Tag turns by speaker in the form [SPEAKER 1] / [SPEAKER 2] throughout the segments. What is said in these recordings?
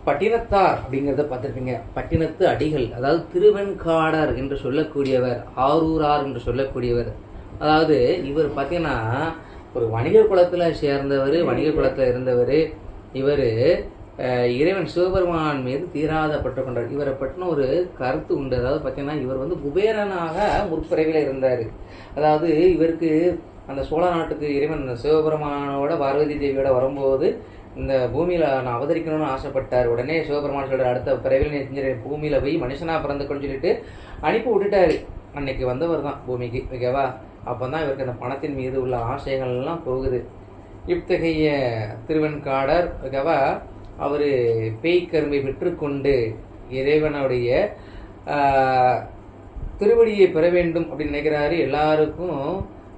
[SPEAKER 1] பட்டினத்தார் அப்படிங்கிறத பார்த்துருப்பீங்க. பட்டினத்து அடிகள், அதாவது திருவெண்காடர் என்று சொல்லக்கூடியவர், ஆரூரார் என்று சொல்லக்கூடியவர். அதாவது இவர் பார்த்தீங்கன்னா ஒரு வணிக குலத்தில் சேர்ந்தவர், வணிக குலத்தில் இருந்தவர். இவர் இறைவன் சிவபெருமான் மீது தீராத பற்று கொண்டார். இவரை பற்றின ஒரு கருத்து உண்டு. அதாவது பார்த்தீங்கன்னா இவர் குபேரனாக முற்பிறவில இருந்தார். அதாவது இவருக்கு அந்த சோழ நாட்டுக்கு இறைவன் சிவபெருமானோட பார்வதி தேவியோட வரும்போது இந்த பூமியில் நான் அவதரிக்கணும்னு ஆசைப்பட்டார். உடனே சிவபெருமான் சொல்கிற அடுத்த பிறவியில் நீ செஞ்ச பூமியில் போய் மனுஷனாக பிறந்துக்கணும்னு சொல்லிட்டு அனுப்பி விட்டுட்டாரு. அன்னைக்கு வந்தவர் தான் பூமிக்கு, ஓகேவா? அப்போ தான் இவருக்கு அந்த பணத்தின் மீது உள்ள ஆசைகள்லாம் போகுது. இத்தகைய திருவெண்காடர், ஓகேவா, அவர் பேய்க்கரும்பை பெற்றுக்கொண்டு இறைவனுடைய திருவடியை பெற வேண்டும் அப்படின்னு நினைக்கிறாரு. எல்லாருக்கும்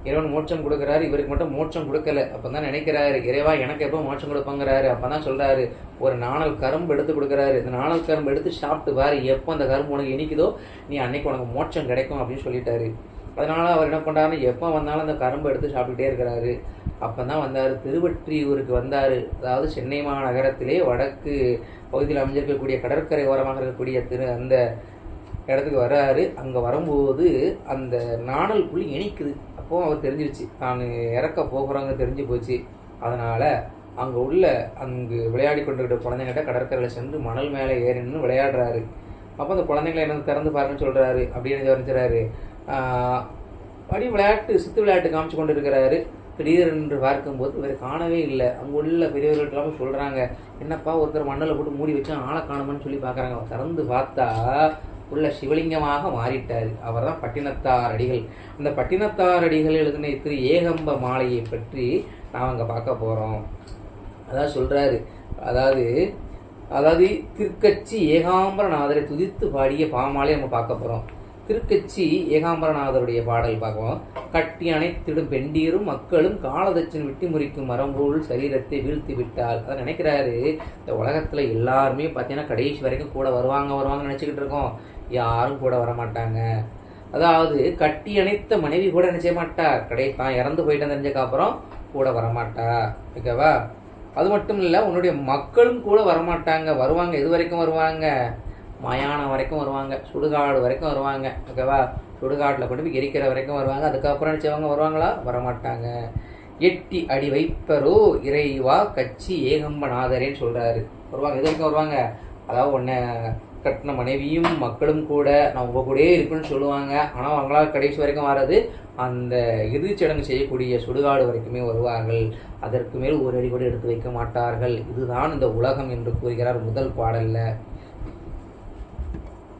[SPEAKER 1] இறைவன் மோட்சம் கொடுக்குறாரு, இவருக்கு மட்டும் மோட்சம் கொடுக்கல. அப்போ தான் நினைக்கிறாரு, இறைவா எனக்கு எப்போ மோட்சம் கொடுப்பாங்கிறாரு. அப்போ தான் சொல்கிறாரு, ஒரு நாணல் கரும்பு எடுத்து கொடுக்குறாரு. இந்த நாணல் கரும்பு எடுத்து சாப்பிட்டு பாரு, எப்போ அந்த கரும்பு உனக்கு இனிக்குதோ நீ அன்னைக்கு உனக்கு மோட்சம் கிடைக்கும் அப்படின்னு சொல்லிட்டாரு. அதனால் அவர் என்ன பண்ணுறாருன்னு எப்போ வந்தாலும் அந்த கரும்பு எடுத்து சாப்பிட்டுட்டே இருக்கிறாரு. அப்போ தான் வந்தார், திருவொற்றியூருக்கு வந்தார். அதாவது சென்னை மாநகரத்திலே வடக்கு பகுதியில் அமைஞ்சிருக்கக்கூடிய கடற்கரை ஓரமாக இருக்கக்கூடிய அந்த இடத்துக்கு வர்றாரு. அங்கே வரும்போது அந்த நாணல் புள்ளி இனிக்குது. அப்போது அவர் தெரிஞ்சிருச்சு, தான் இறக்க போகிறவங்க தெரிஞ்சு போச்சு. அதனால் அங்கு விளையாடி கொண்டிருக்கிற குழந்தைங்கிட்ட கடற்கரையில் சென்று மணல் மேலே ஏறின்னு விளையாடுறாரு. அப்போ அந்த குழந்தைங்களை என்ன திறந்து பாருன்னு சொல்கிறாரு. அப்படின்னு வரைஞ்சிறாரு. அப்படி சித்து விளையாட்டு காமிச்சு கொண்டு இருக்கிறாரு. திடீரென்று பார்க்கும்போது இவர் காணவே இல்லை. அங்கே உள்ள பெரியவர்கள்ட்டெல்லாம் சொல்கிறாங்க, என்னப்பா ஒருத்தர் மண்ணில் போட்டு மூடி வச்சு ஆளை காணுமான்னு சொல்லி பார்க்குறாங்க. திறந்து பார்த்தா உள்ள சிவலிங்கமாக மாறிட்டார். அவர் தான் பட்டினத்தார் அடிகள். அந்த பட்டினத்தார் அடிகள் எழுதின திரு ஏகம்ப மாலையை பற்றி நாம் அங்கே பார்க்க போகிறோம். அதாவது சொல்கிறாரு, அதாவது திருக்கச்சி ஏகாம்பரநாதரை துதித்து பாடிய பாமாலை நம்ம பார்க்க போகிறோம். திருக்கச்சி ஏகாம்பரநாதருடைய பாடல் பார்க்குவோம். கட்டி அணைத்திடும் பெண்டீரும் மக்களும் காலதட்சன் விட்டு முறிக்கும் மரம்போல் சரீரத்தை வீழ்த்தி விட்டால். அதை நினைக்கிறாரு, இந்த உலகத்தில் எல்லாருமே பார்த்தீங்கன்னா கடைசி வரைக்கும் கூட வருவாங்க நினச்சிக்கிட்டு இருக்கோம். யாரும் கூட வரமாட்டாங்க. அதாவது கட்டி அணைத்த மனைவி கூட நினைச்ச மாட்டா, தான் இறந்து போயிட்டேன்னு தெரிஞ்சக்கப்புறம் கூட வரமாட்டா, ஓகேவா? அது மட்டும் இல்லை, உன்னுடைய மக்களும் கூட வரமாட்டாங்க. வருவாங்க, எது வரைக்கும் வருவாங்க? மயானம் வரைக்கும் வருவாங்க, சுடுகாடு வரைக்கும் வருவாங்க, ஓகேவா? சுடுகாட்டில் கொண்டு போய் எரிக்கிற வரைக்கும் வருவாங்க. அதுக்கப்புறம் நினச்சவங்க வருவாங்களா? வரமாட்டாங்க. எட்டி அடி வைப்பரோ இறைவா கச்சி ஏகம்பநாதரேன்னு சொல்கிறாரு. வருவாங்க, எது வரைக்கும் வருவாங்க? அதாவது உன்னை கட்டின மனைவியும் மக்களும் கூட நான் உங்கள் கூட இருக்குன்னு சொல்லுவாங்க. ஆனால் அவங்களால் கடைசி வரைக்கும் வர்றது அந்த இறுதிச்சடங்கு செய்யக்கூடிய சுடுகாடு வரைக்குமே வருவார்கள். அதற்கு மேல் ஒரு அடி கூட எடுத்து வைக்க மாட்டார்கள். இதுதான் இந்த உலகம் என்று கூறுகிறார் முதல் பாடலில்.